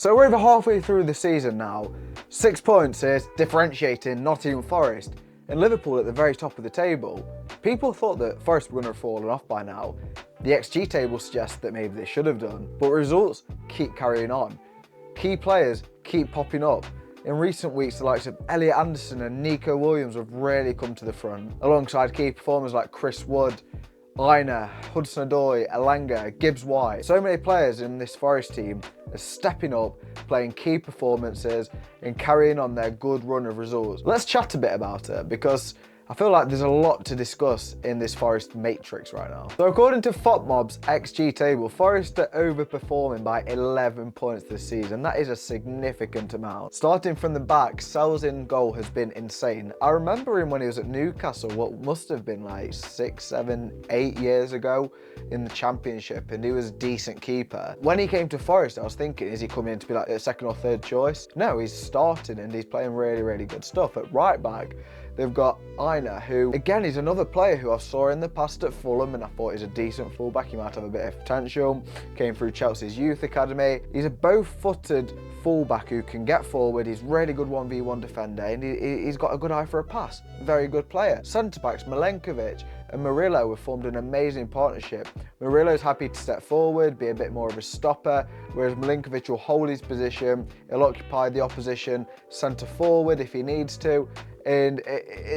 So we're over halfway through the season now. 6 points is differentiating Nottingham Forest and Liverpool at the very top of the table. People thought that Forest were going to have fallen off by now. The XG table suggests that maybe they should have done, but results keep carrying on. Key players keep popping up. In recent weeks, the likes of Elliot Anderson and Nico Williams have really come to the front, alongside key performers like Chris Wood, Aina, Hudson-Odoi, Elanga, gibbs-white. So many players in this Forest team are stepping up, playing key performances and carrying on their good run of results. Let's chat a bit about it, because I feel like there's a lot to discuss in this Forest matrix right now. So according to FOTMob's XG table, Forest are overperforming by 11 points this season. That is a significant amount. Starting from the back, Sells in goal has been insane. I remember him when he was at Newcastle, what must have been like 6, 7, 8 years ago in the Championship, and he was a decent keeper. When he came to Forest, I was thinking, is he coming in to be like a second or third choice? No, he's starting and he's playing really, really good stuff. At right back, they've got Aina, who, again, is another player who I saw in the past at Fulham and I thought he's a decent fullback. He might have a bit of potential. Came through Chelsea's youth academy. He's a bow-footed fullback who can get forward. He's really good 1v1 defender and he's got a good eye for a pass. Very good player. Centre-backs Milenkovic and Murillo have formed an amazing partnership. Murillo's happy to step forward, be a bit more of a stopper, whereas Milenkovic will hold his position. He'll occupy the opposition centre forward if he needs to. And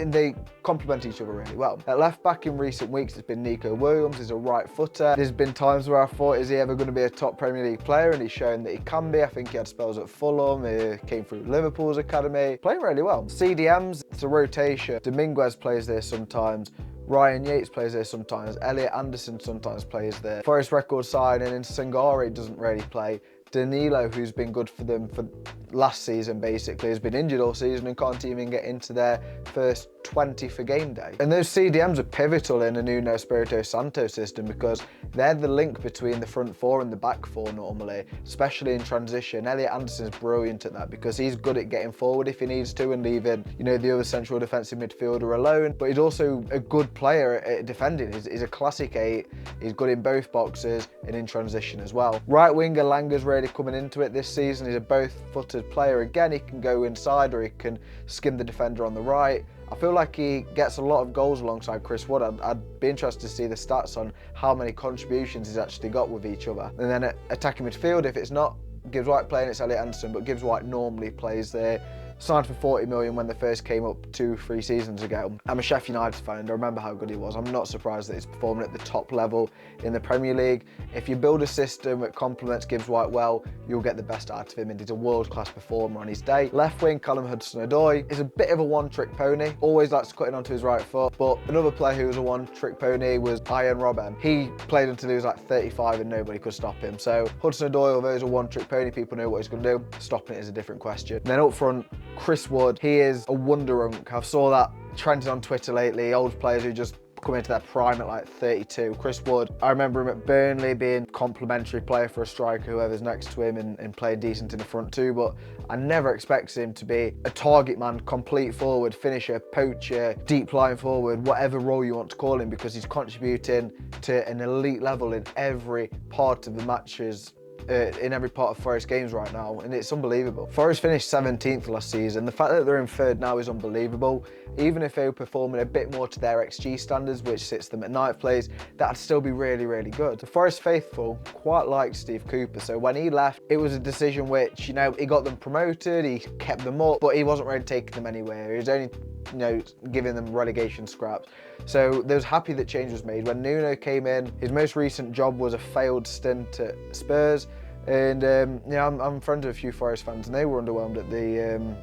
they complement each other really well. At left back in recent weeks, it's been Nico Williams. He's a right footer. There's been times where I thought, is he ever going to be a top Premier League player? And he's shown that he can be. I think he had spells at Fulham. He came through Liverpool's academy. Playing really well. CDMs, it's a rotation. Dominguez plays there sometimes. Ryan Yates plays there sometimes. Elliot Anderson sometimes plays there. Forest record signing and Sangare doesn't really play. Danilo, who's been good for them for last season basically, has been injured all season and can't even get into their first 20 for game day. And those CDMs are pivotal in a Nuno, Espirito, Santo system because they're the link between the front four and the back four normally, especially in transition. Elliot Anderson's brilliant at that because he's good at getting forward if he needs to and leaving, you know, the other central defensive midfielder alone. But he's also a good player at defending. He's a classic 8. He's good in both boxes and in transition as well. Right winger Langa's really coming into it this season. He's a both-footed player. Again, he can go inside or he can skim the defender on the right. I feel like he gets a lot of goals alongside Chris Wood. I'd be interested to see the stats on how many contributions he's actually got with each other. And then at attacking midfield, if it's not Gibbs-White playing, it's Elliot Anderson, but Gibbs-White normally plays there. Signed for 40 million when they first came up 2-3 seasons ago. I'm a Sheffield United fan and I remember how good he was. I'm not surprised that he's performing at the top level in the Premier League. If you build a system that complements Gibbs-White well, you'll get the best out of him and he's a world-class performer on his day. Left wing, Callum Hudson-Odoi is a bit of a one-trick pony. Always likes to cut in onto his right foot, but another player who was a one-trick pony was Ian Robben. He played until he was like 35 and nobody could stop him. So Hudson-Odoi, although he's a one-trick pony, people know what he's going to do. Stopping it is a different question. And then up front, Chris Wood, he is a wonder-unk. I saw that trending on Twitter lately, old players who just come into their prime at like 32. Chris Wood, I remember him at Burnley being a complimentary player for a striker, whoever's next to him, and playing decent in the front too, but I never expected him to be a target man, complete forward, finisher, poacher, deep line forward, whatever role you want to call him, because he's contributing to an elite level in every part of the matches, in every part of Forest games right now, and it's unbelievable. Forest finished 17th last season. The fact that they're in third now is unbelievable. Even if they were performing a bit more to their XG standards, which sits them at 9th place, that'd still be really, really good. The Forest faithful quite liked Steve Cooper, so when he left, it was a decision which, you know, he got them promoted, he kept them up, but he wasn't really taking them anywhere. He was only, you know, giving them relegation scraps. So they was happy that change was made. When Nuno came in, his most recent job was a failed stint at Spurs. And yeah, I'm friends with a few Forest fans and they were underwhelmed at the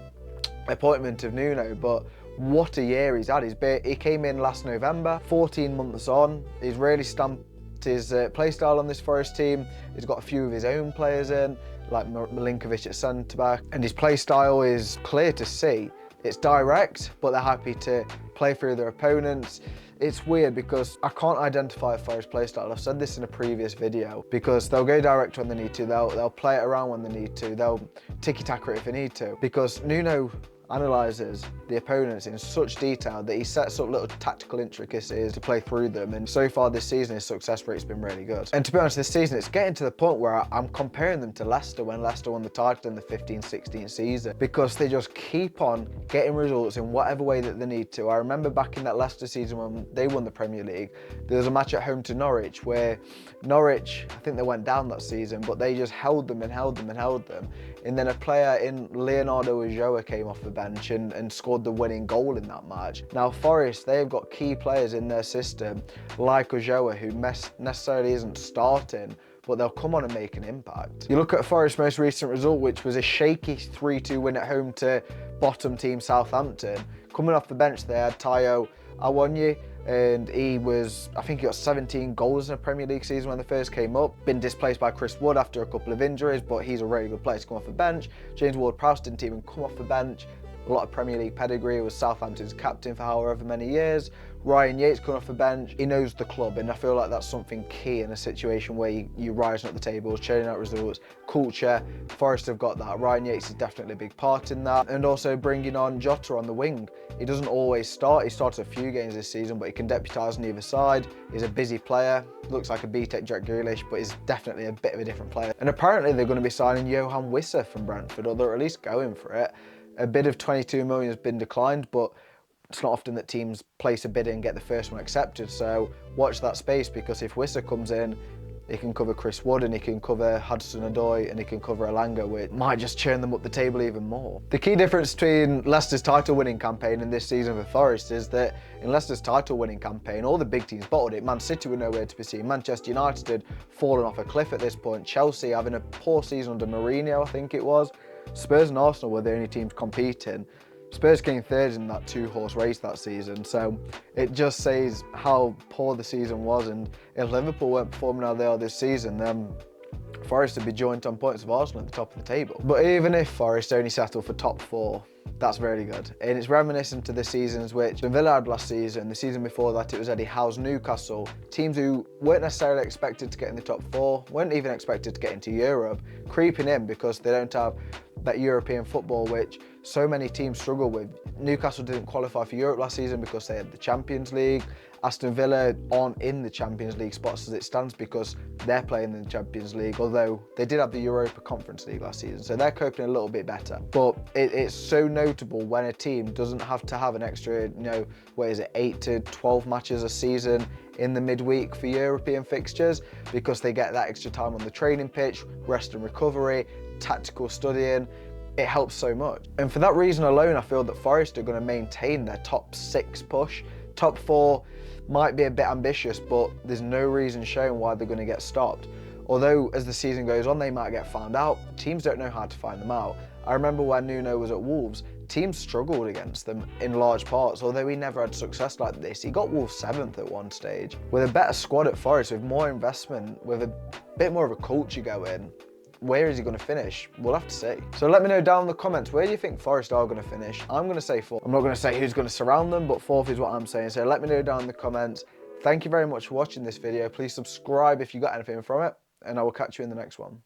appointment of Nuno, but what a year he's had. He came in last November, 14 months on. He's really stamped his play style on this Forest team. He's got a few of his own players in, like Milenkovic at centre-back, and his play style is clear to see. It's direct, but they're happy to play through their opponents. It's weird because I can't identify a Forest playstyle. I've said this in a previous video, because they'll go direct when they need to, they'll play it around when they need to, they'll tiki-taka it if they need to. Because Nuno, analyses the opponents in such detail that he sets up little tactical intricacies to play through them, and so far this season his success rate's been really good. And to be honest, this season it's getting to the point where I'm comparing them to Leicester when Leicester won the title in the 15-16 season, because they just keep on getting results in whatever way that they need to. I remember back in that Leicester season when they won the Premier League, there was a match at home to Norwich where Norwich, I think they went down that season, but they just held them and held them and held them. And then a player in Leonardo came off the bench and scored the winning goal in that match. Now Forest, they've got key players in their system like Ulloa, who necessarily isn't starting, but they'll come on and make an impact. You look at Forest's most recent result, which was a shaky 3-2 win at home to bottom team Southampton. Coming off the bench they had Tayo Awoniyi, and I think he got 17 goals in a Premier League season when they first came up. Been displaced by Chris Wood after a couple of injuries, but he's a really good player to come off the bench. James Ward-Prowse didn't even come off the bench. A lot of Premier League pedigree, was Southampton's captain for however many years. Ryan Yates coming off the bench, he knows the club, and I feel like that's something key in a situation where you're rising up the tables, churning out results, culture. Forest have got that. Ryan Yates is definitely a big part in that. And also bringing on Jota on the wing. He doesn't always start. He started a few games this season, but he can deputise on either side. He's a busy player. Looks like a BTEC Jack Grealish, but he's definitely a bit of a different player. And apparently they're going to be signing Johan Wissa from Brentford, or they're at least going for it. A bid of 22 million has been declined, but it's not often that teams place a bid and get the first one accepted. So watch that space, because if Wissa comes in, he can cover Chris Wood and he can cover Hudson-Odoi and he can cover Elanga, which might just churn them up the table even more. The key difference between Leicester's title winning campaign and this season for Forest is that in Leicester's title winning campaign, all the big teams bottled it. Man City were nowhere to be seen. Manchester United had fallen off a cliff at this point. Chelsea having a poor season under Mourinho, I think it was. Spurs and Arsenal were the only teams competing. Spurs came third in that two-horse race that season, so it just says how poor the season was. And if Liverpool weren't performing how they are this season, then Forest would be joint on points of Arsenal at the top of the table. But even if Forest only settle for top 4, that's really good. And it's reminiscent to the seasons which Villa had last season. The season before that, it was Eddie Howe's Newcastle. Teams who weren't necessarily expected to get in the top 4, weren't even expected to get into Europe, creeping in because they don't have that European football which so many teams struggle with. Newcastle didn't qualify for Europe last season because they had the Champions League. Aston Villa aren't in the Champions League spots as it stands because they're playing in the Champions League, although they did have the Europa Conference League last season, so they're coping a little bit better. But it's so notable when a team doesn't have to have an extra, 8 to 12 matches a season in the midweek for European fixtures, because they get that extra time on the training pitch, rest and recovery, tactical studying. It helps so much. And for that reason alone, I feel that Forest are going to maintain their top 6 push. Top 4 might be a bit ambitious, but there's no reason shown why they're going to get stopped. Although as the season goes on, they might get found out. Teams don't know how to find them out. I remember when Nuno was at Wolves, teams struggled against them in large parts, although he never had success like this. He got Wolves 7th at one stage. With a better squad at Forest, with more investment, with a bit more of a culture going, where is he going to finish? We'll have to see. So let me know down in the comments, where do you think Forest are going to finish? I'm going to say 4th. I'm not going to say who's going to surround them, but 4th is what I'm saying. So let me know down in the comments. Thank you very much for watching this video. Please subscribe if you got anything from it, and I will catch you in the next one.